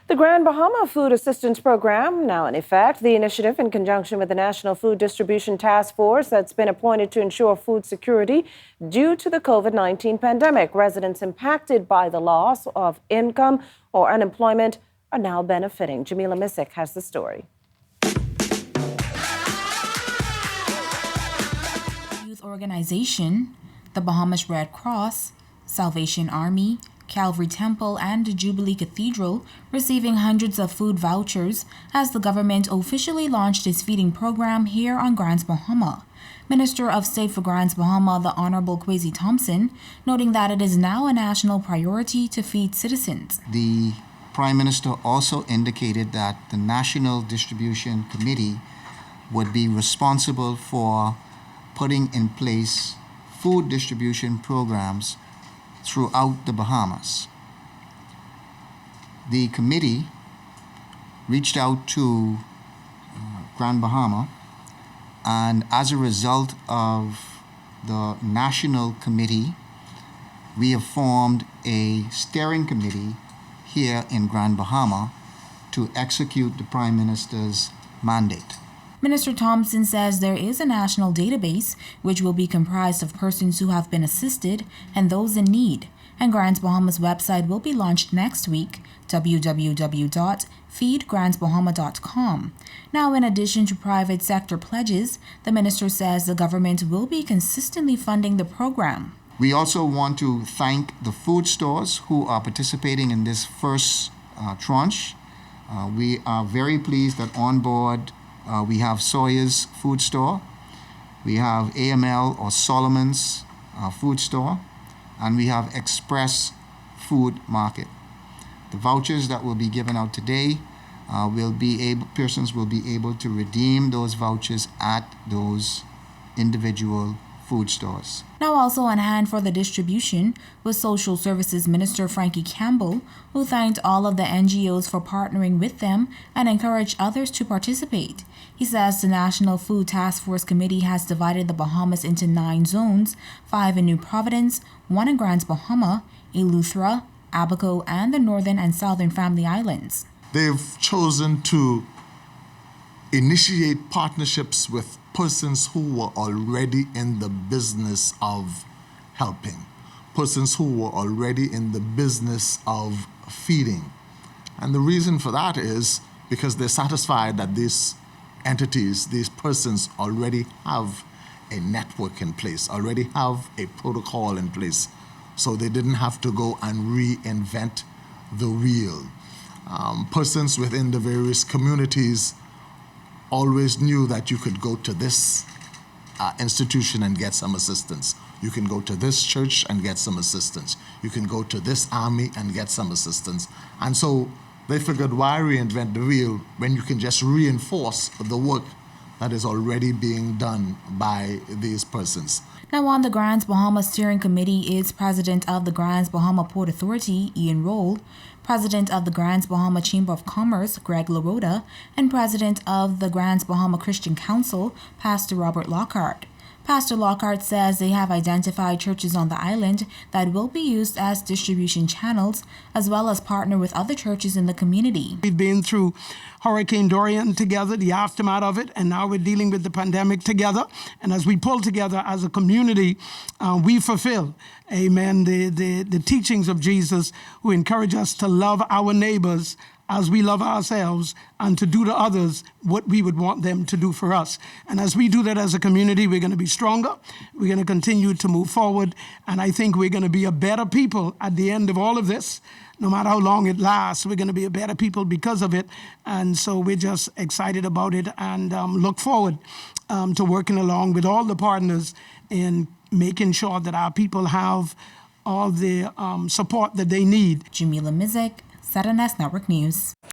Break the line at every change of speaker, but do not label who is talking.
The Grand Bahama Food Assistance Program, now in effect, the initiative in conjunction with the National Food Distribution Task Force that's been appointed to ensure food security due to the COVID-19 pandemic. Residents impacted by the loss of income or unemployment are now benefiting. Jamila Missick has the story.
Youth organization, the Bahamas Red Cross, Salvation Army, Calvary Temple, and Jubilee Cathedral receiving hundreds of food vouchers as the government officially launched its feeding program here on Grand Bahama. Minister of State for Grand Bahama, the Honorable Kwesi Thompson, noting that it is now a national priority to feed citizens.
The Prime Minister also indicated that the National Distribution Committee would be responsible for putting in place food distribution programs throughout the Bahamas. The committee reached out to Grand Bahama, and as a result of the national committee, we have formed a steering committee here in Grand Bahama to execute the Prime Minister's mandate.
Minister Thompson says there is a national database which will be comprised of persons who have been assisted and those in need, and Grand Bahama's website will be launched next week, www.feedgrandbahama.com. Now, in addition to private sector pledges, the minister says the government will be consistently funding the program.
We also want to thank the food stores who are participating in this first tranche. We are very pleased that on board we have Sawyer's Food Store, we have AML or Solomon's Food Store, and we have Express Food Market. The vouchers that will be given out today persons will be able to redeem those vouchers at those individual food stores.
Now also on hand for the distribution was Social Services Minister Frankie Campbell, who thanked all of the NGOs for partnering with them and encouraged others to participate. He says the National Food Task Force Committee has divided the Bahamas into 9 zones, 5 in New Providence, 1 in Grand Bahama, Eleuthera, Abaco, and the Northern and Southern Family Islands.
They've chosen to initiate partnerships with persons who were already in the business of helping, persons who were already in the business of feeding. And the reason for that is because they're satisfied that these entities, these persons already have a network in place, already have a protocol in place. So they didn't have to go and reinvent the wheel. Persons within the various communities always knew that you could go to this institution and get some assistance. You can go to this church and get some assistance. You can go to this army and get some assistance. And so they figured, why reinvent the wheel when you can just reinforce the work that is already being done by these persons?
Now on the Grand Bahama Steering Committee is President of the Grand Bahama Port Authority, Ian Roll, President of the Grand Bahama Chamber of Commerce, Greg LaRota, and President of the Grand Bahama Christian Council, Pastor Robert Lockhart. Pastor Lockhart says they have identified churches on the island that will be used as distribution channels, as well as partner with other churches in the community.
We've been through Hurricane Dorian together, the aftermath of it, and now we're dealing with the pandemic together. And as we pull together as a community, we fulfill, amen, the teachings of Jesus, who encourage us to love our neighbors as we love ourselves, and to do to others what we would want them to do for us. And as we do that as a community, we're going to be stronger. We're going to continue to move forward. And I think we're going to be a better people at the end of all of this. No matter how long it lasts, we're going to be a better people because of it. And so we're just excited about it and look forward to working along with all the partners in making sure that our people have all the support that they need.
Jamila Mizik, 7S Network News.